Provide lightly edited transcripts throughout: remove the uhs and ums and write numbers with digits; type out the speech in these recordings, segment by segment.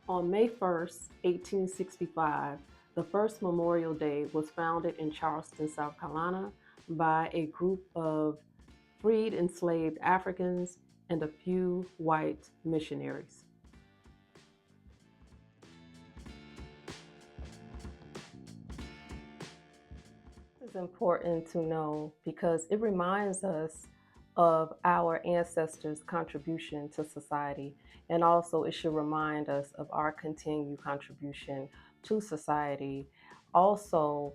On May 1st, 1865, the first Memorial Day was founded in Charleston, South Carolina by a group of freed enslaved Africans and a few white missionaries. It's important to know because it reminds us of our ancestors' contribution to society, and also it should remind us of our continued contribution to society. Also,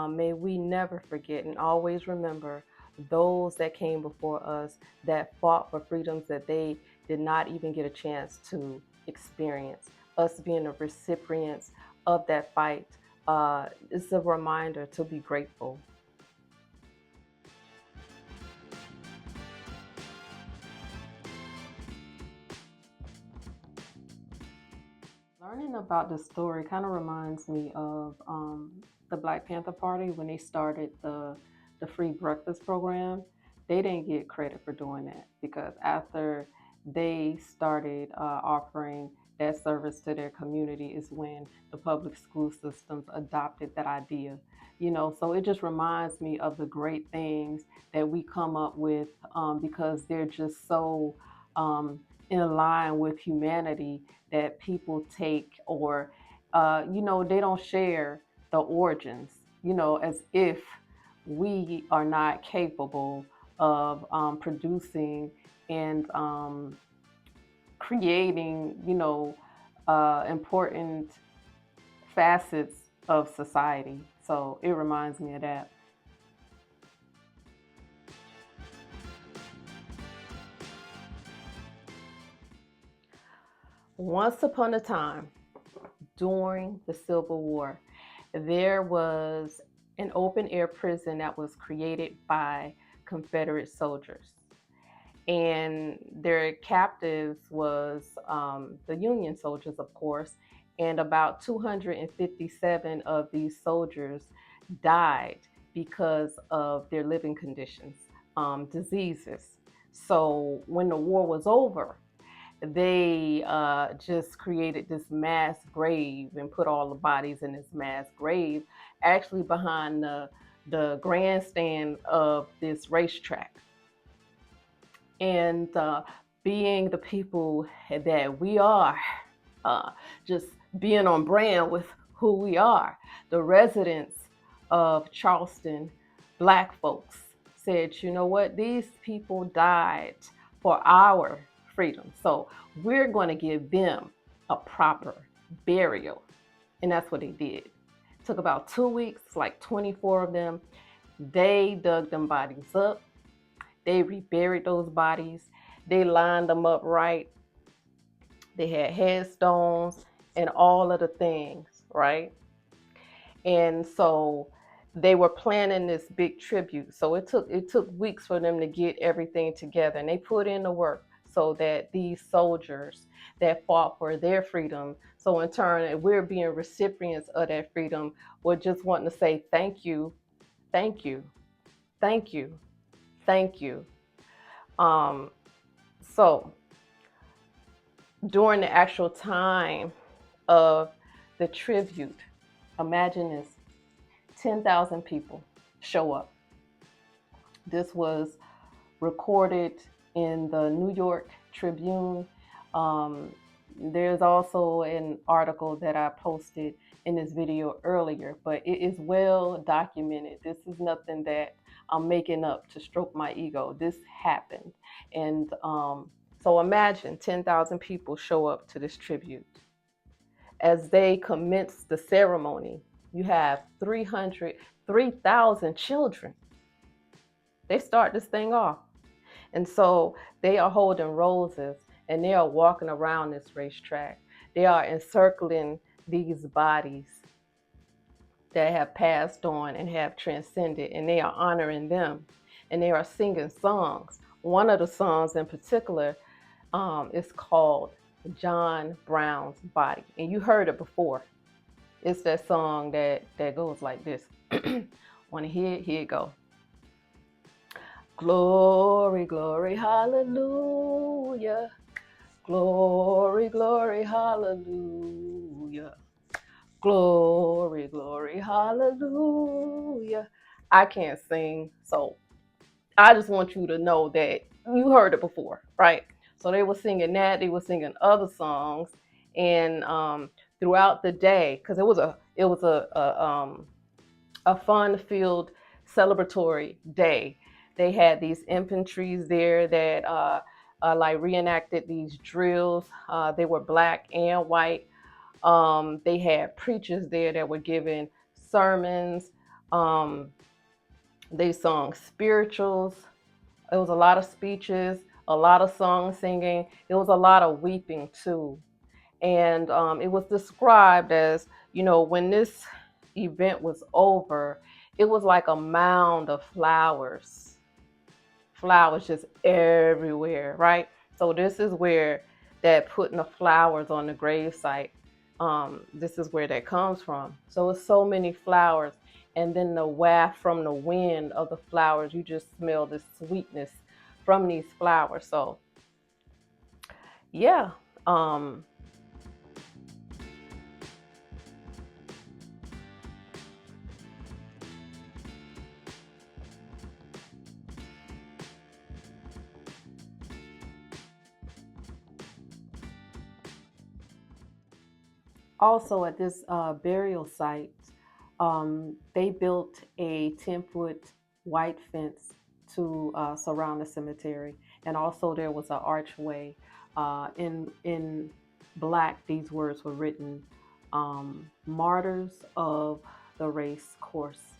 may we never forget and always remember those that came before us that fought for freedoms that they did not even get a chance to experience. Us being the recipients of that fight is a reminder to be grateful. Learning about this story kind of reminds me of the Black Panther Party when they started the free breakfast program. They didn't get credit for doing that because after they started offering that service to their community is when the public school systems adopted that idea. So it just reminds me of the great things that we come up with because they're just so in line with humanity that people take or they don't share the origins, as if we are not capable of producing and creating important facets of society. So it reminds me of that. Once upon a time, during the Civil War, there was an open air prison that was created by Confederate soldiers. And their captives was the Union soldiers, of course. And about 257 of these soldiers died because of their living conditions, diseases. So when the war was over, they just created this mass grave and put all the bodies in this mass grave, actually behind the grandstand of this racetrack. And being the people that we are, just being on brand with who we are, the residents of Charleston, Black folks, said, you know what, these people died for our freedom. So we're going to give them a proper burial. And that's what they did. It took about 2 weeks, like 24 of them. They dug them bodies up. They reburied those bodies. They lined them up right. They had headstones and all of the things, right? And so they were planning this big tribute. So it took weeks for them to get everything together, and they put in the work so that these soldiers that fought for their freedom, so in turn we're being recipients of that freedom, we're just wanting to say thank you, thank you, thank you, thank you. Um, so during the actual time of the tribute, imagine this: 10,000 people show up. This was recorded in the New York Tribune. Um, there's also an article that I posted in this video earlier, but it is well documented. This is nothing that I'm making up to stroke my ego. This happened. And so imagine 10,000 people show up to this tribute. As they commence the ceremony, you have 3,000 children. They start this thing off. And so they are holding roses and they are walking around this racetrack. They are encircling these bodies that have passed on and have transcended, and they are honoring them. And they are singing songs. One of the songs in particular is called John Brown's Body. And you heard it before. It's that song that goes like this. Want to hear it? Here it go. Glory, glory, hallelujah. Glory, glory, hallelujah. Glory, glory, hallelujah. I can't sing, so I just want you to know that you heard it before, right? So they were singing that, they were singing other songs, and throughout the day, because it was a fun-filled celebratory day. They had these infantries there that like reenacted these drills. They were black and white. They had preachers there that were giving sermons. Um, they sung spirituals. It was a lot of speeches, a lot of song singing. It was a lot of weeping too. And it was described as, when this event was over, it was like a mound of flowers just everywhere, right? So this is where that putting the flowers on the grave site, this is where that comes from. So it's so many flowers, and then the waft from the wind of the flowers, you just smell the sweetness from these flowers. So yeah. um Also, at this burial site, they built a 10-foot white fence to surround the cemetery, and also there was an archway. In black, these words were written: "Martyrs of the race course."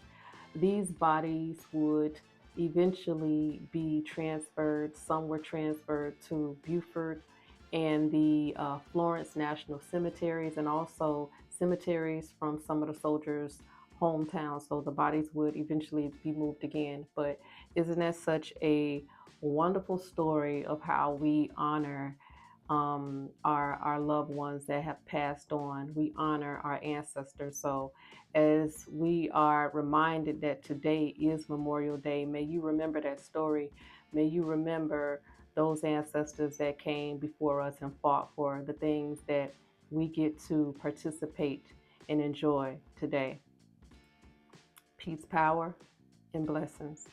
These bodies would eventually be transferred. Some were transferred to Beaufort and the Florence National Cemeteries, and also cemeteries from some of the soldiers' hometowns. So the bodies would eventually be moved again. But isn't that such a wonderful story of how we honor our loved ones that have passed on? We honor our ancestors. So as we are reminded that today is Memorial Day, may you remember that story. May you remember those ancestors that came before us and fought for the things that we get to participate and enjoy today. Peace, power, and blessings.